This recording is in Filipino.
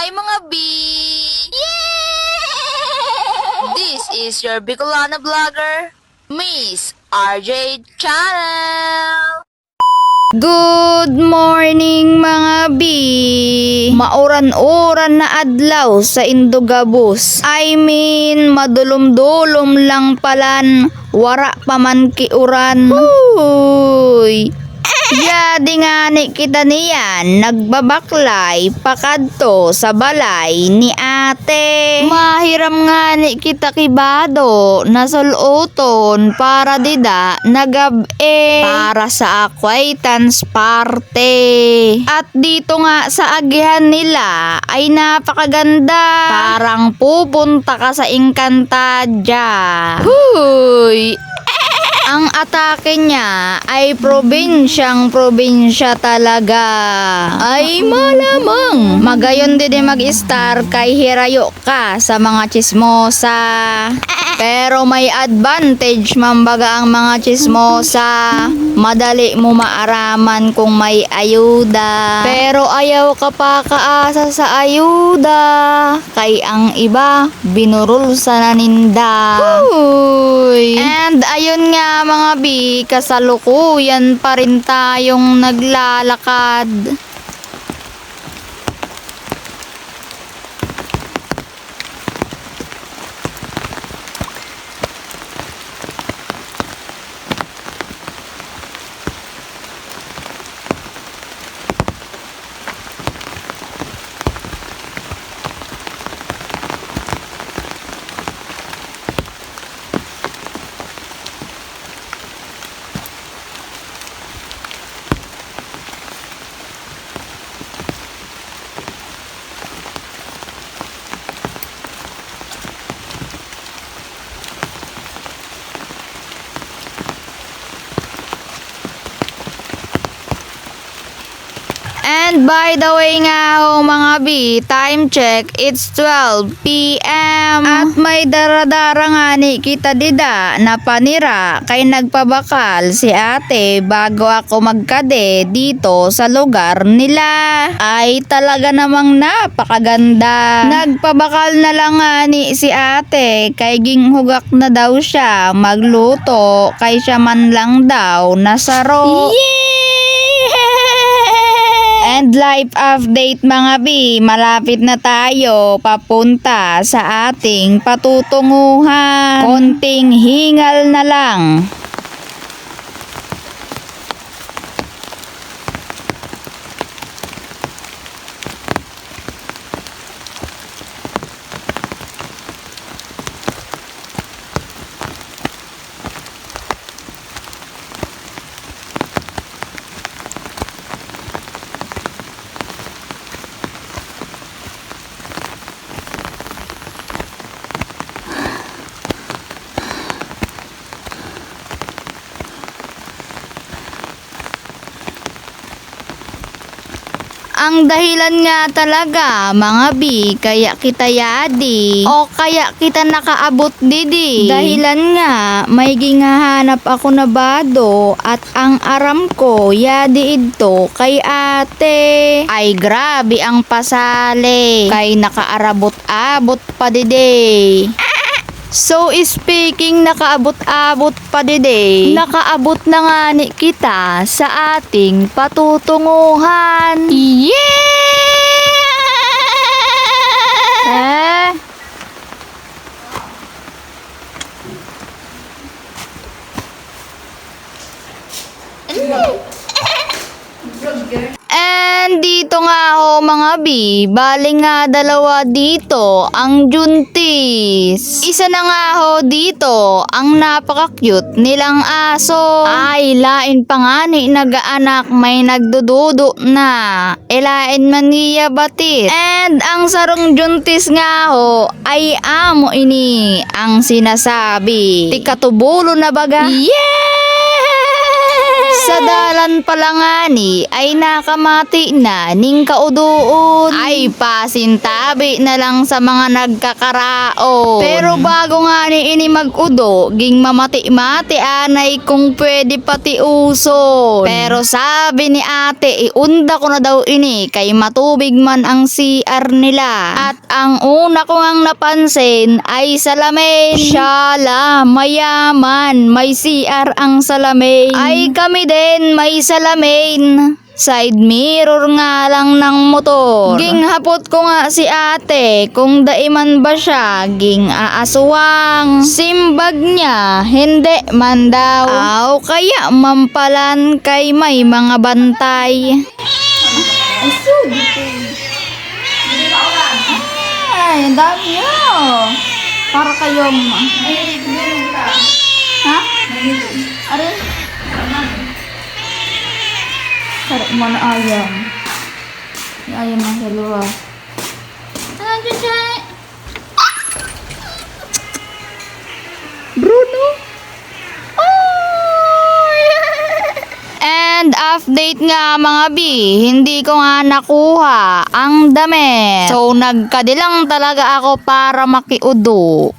Hi mga B! This is your Bicolana vlogger, Miss RJ Channel! Good morning mga B! Mauran-uran na adlaw sa Indogabus. I mean, madulom-dulom lang palan, wara pa man kiuran. Uy! Yadi nga ni kita niyan, nagbabaklay pakadto sa balay ni ate. Mahiram nga ni kita kibado, nasuluton para dida nagabe para sa acquaintance party. At dito nga sa agihan nila ay napakaganda. Parang pupunta ka sa Encantadia. Huy! Ang atake niya ay probinsya talaga. Ay malamang magayon din mag-star kay hirayo ka sa mga chismosa. Pero may advantage mambaga ang mga chismosa. Madali mo maaraman kung may ayuda. Pero ayaw ka pa kaasa sa ayuda. Kay ang iba binurul sa naninda. Uy. And ayun nga mga B, kasalukuyan pa rin tayong naglalakad. And by the way nga ho mga B, time check, it's 12 p.m. At may daradara nga ni kita dida na panira kay nagpabakal si ate bago ako magkade dito sa lugar nila. Ay talaga namang napakaganda. Nagpabakal na lang nga ni si ate kay ginghugak na daw siya magluto kay siya man lang daw nasaro. And life update mga B, malapit na tayo papunta sa ating patutunguhan. Konting hingal na lang. Ang dahilan nga talaga mga B, kaya kita yadi o kaya kita nakaabot didi. Dahilan nga may gingahanap ako na bado at ang aram ko yadi ito kay ate. Ay grabe ang pasale kay nakaarabot-abot pa didi. So speaking nakaabot-abot pa dide, nakaabot na nga ni kita sa ating patutunguhan. Yeah! And dito nga ho mga B, bali nga dalawa dito ang juntis. Isa na nga ho dito ang napaka-cute nilang aso. Ay lain pa nga ni nagaanak may nagdududo na. Elain man niya batit. And ang sarong juntis nga ho ay amo ini ang sinasabi. Tikatubulo na baga. Sa dalan pala nga ni ay nakamati na ning kauduon. Ay pasintabi na lang sa mga nagkakaraon. Pero bago nga ni ini mag-udo, ging mamati-mati anay kung pwede pati uson. Pero sabi ni ate, iunda ko na daw ini kay matubig man ang CR nila. At ang una ko ngang napansin ay salamin. Shala, mayaman, may CR ang salamin. Ay kami din may salamin. Side mirror nga lang ng motor. Ging hapot ko nga si ate kung daiman ba siya. Ging aaswang. Simbag niya, hindi man daw. Aw, kaya mampalan kay may mga bantay. Ay, ay, ang dami nyo. Para kayong... Ha? Arin? Sarap mo na ayam. Yung ayam ng dalawa. Ano dyan? Bruno? And update nga mga B, hindi ko nga nakuha ang damit. So nagkadilang talaga ako para makiudo.